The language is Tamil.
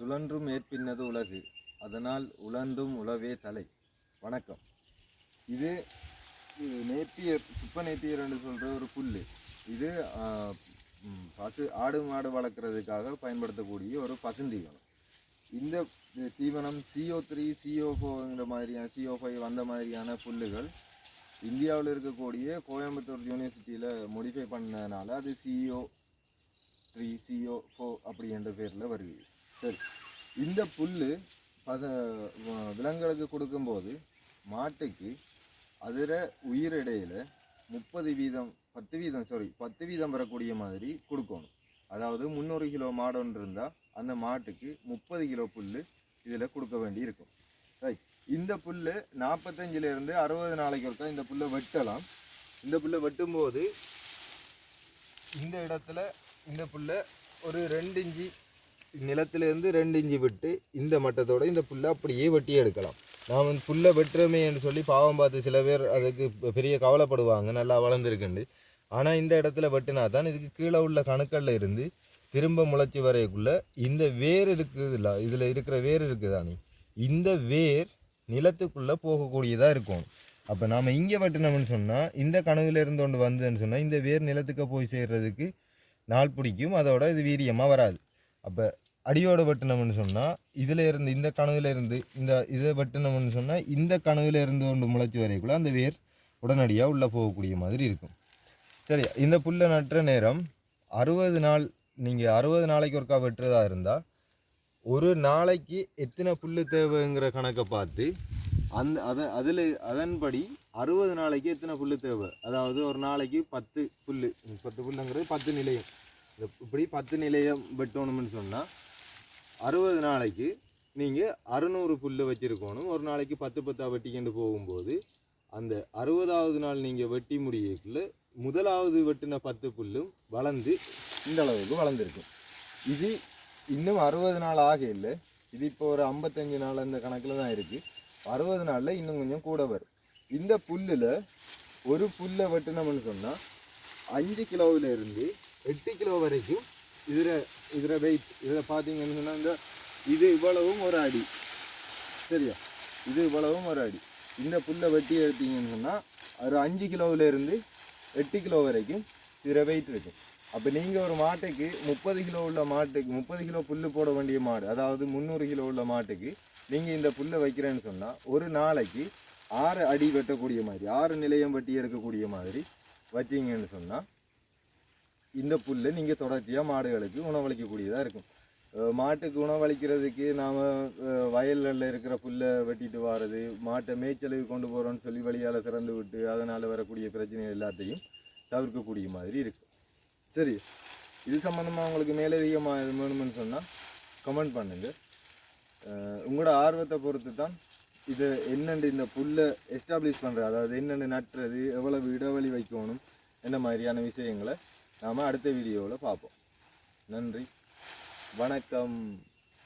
சுழன்றும் மேற்பின்னது உலகு, அதனால் உழந்தும் உழவே தலை. வணக்கம். இது நேப்பியர், சுப்ப நேப்பியர் என்று சொல்கிற ஒரு புல். இது ஆடு மாடு வளர்க்குறதுக்காக பயன்படுத்தக்கூடிய ஒரு பசுந்தீவனம். இந்த தீவனம் CO3 CO4 மாதிரியான CO5 வந்த மாதிரியான புல்லுகள் இந்தியாவில் இருக்கக்கூடிய கோயம்புத்தூர் யூனிவர்சிட்டியில் மோடிஃபை பண்ணதுனால அது CO3 CO4 அப்படி என்ற பேரில் வருகிறது. சரி, இந்த புல் விலங்குகளுக்கு கொடுக்கும்போது மாட்டுக்கு அதில் உயிரிடையில் 10 வீதம் வரக்கூடிய மாதிரி கொடுக்கணும். அதாவது 300 கிலோ மாடு ஒன்று இருந்தால் அந்த மாட்டுக்கு 30 கிலோ புல் இதில் கொடுக்க வேண்டி இருக்கும். ரைட், இந்த புல் 45 to 60 நாளைக்கு ஒருக்கா இந்த புல்லை வெட்டலாம். இந்த புல்லை வெட்டும்போது இந்த இடத்துல இந்த புல்லை ஒரு 2 இன்ச்சு நிலத்திலேருந்து 2 இன்ச்சு விட்டு இந்த மட்டத்தோடு இந்த புல்லை அப்படியே வெட்டி எடுக்கலாம். நாம் புல்லை வெட்டுறமேன்னு சொல்லி பாவம் பார்த்து சில பேர் அதுக்கு பெரிய கவலைப்படுவாங்க, நல்லா வளர்ந்துருக்குண்டு. ஆனால் இந்த இடத்துல வெட்டினா தான் இதுக்கு கீழே உள்ள கணுக்களில் இருந்து திரும்ப முளைச்சி வரைக்குள்ளே இந்த வேர் இருக்குது, இல்லை இதில் இருக்கிற வேர் இருக்குதானே, இந்த வேர் நிலத்துக்குள்ளே போகக்கூடியதாக இருக்கும். அப்போ நாம் இங்கே வெட்டினோம்னு சொன்னால் இந்த கனவில் இருந்து கொண்டு வந்ததுன்னு சொன்னால் இந்த வேர் நிலத்துக்கு போய் சேர்றதுக்கு நாள் பிடிக்கும், அதோட இது வீரியமாக வராது. அப்போ அடியோடு வெட்டினோம்னு சொன்னால் இதில் இருந்து இந்த கனவில் இருந்து இதை வெட்டினோம்னு சொன்னால் இந்த கனவில் இருந்து கொண்டு முளைச்சி வரைக்குள்ளே அந்த வேர் உடனடியாக உள்ளே போகக்கூடிய மாதிரி இருக்கும். சரி, இந்த புல்லை நட்டுற நேரம் 60 நாள், நீங்கள் 60 நாளைக்கு ஒருக்கா வெட்டுறதா இருந்தால் ஒரு நாளைக்கு எத்தனை புல் தேவைங்கிற கணக்கை பார்த்து அதன்படி 60 நாளைக்கு எத்தனை புல் தேவை, அதாவது ஒரு நாளைக்கு 10 புல்லுங்கிறது 10 நிலையம், இப்படி 10 நிலையம் வெட்டணும்னு சொன்னால் 60 நாளைக்கு நீங்கள் 600 புல் வச்சுருக்கணும். ஒரு நாளைக்கு 10 வெட்டிக்கிண்டு போகும்போது அந்த 60வது நாள் நீங்கள் வெட்டி முடியக்குள்ள முதலாவது வெட்டின 10 புல்லும் வளர்ந்து இந்த அளவுக்கு வளர்ந்துருக்கும். இது இன்னும் 60 நாள் ஆக இல்லை, இது இப்போ ஒரு 55 நாள் அந்த கணக்கில் தான் இருக்குது. 60 நாளில் இன்னும் கொஞ்சம் கூட வரும். இந்த புல்லில் ஒரு புல்லை வெட்டினோம்னு சொன்னால் 5 கிலோவிலேருந்து 8 கிலோ வரைக்கும் இதில் வெயிட். இதில் பார்த்தீங்கன்னு சொன்னால் இது இவ்வளவும் ஒரு அடி, சரியா, இது இவ்வளவும் ஒரு அடி. இந்த புல்லை வெட்டி எடுத்தீங்கன்னு சொன்னால் ஒரு 5 கிலோவிலேருந்து 8 கிலோ வரைக்கும் இதில் வெயிட் இருக்கும். அப்போ நீங்கள் ஒரு மாட்டுக்கு 30 கிலோ உள்ள மாட்டுக்கு 30 கிலோ புல் போட வேண்டிய மாடு, அதாவது 300 கிலோ உள்ள மாட்டுக்கு நீங்கள் இந்த புல்லை வைக்கிறேன்னு சொன்னால் ஒரு நாளைக்கு 6 அடி வெட்டக்கூடிய மாதிரி, 6 நிலையம் வெட்டி எடுக்கக்கூடிய மாதிரி வச்சிங்கன்னு சொன்னால் இந்த புல்லை நீங்கள் தொடர்ச்சியாக மாடுகளுக்கு உணவளிக்கக்கூடியதாக இருக்கும். மாட்டுக்கு உணவளிக்கிறதுக்கு நாம் வயலில் இருக்கிற புல்லை வெட்டிட்டு வர்றது, மாட்டை மேய்ச்சலுக்கு கொண்டு போகிறோன்னு சொல்லி வழியால் திறந்து விட்டு அதனால் வரக்கூடிய பிரச்சனை எல்லாத்தையும் தவிர்க்கக்கூடிய மாதிரி இருக்கும். சரி, இது சம்மந்தமாக உங்களுக்கு மேலதிகமாக இது வேணும்னு சொன்னால் கமெண்ட் பண்ணுங்கள். உங்களோட ஆர்வத்தை பொறுத்து தான் இது என்னென்று இந்த புல்லை எஸ்டாப்ளிஷ் பண்ணுறது, அதாவது என்னென்னு நட்டுறது, எவ்வளவு இடைவெளி வைக்கணும், என்ன மாதிரியான விஷயங்களை நாம் அடுத்த வீடியோவில் பார்ப்போம். நன்றி, வணக்கம்.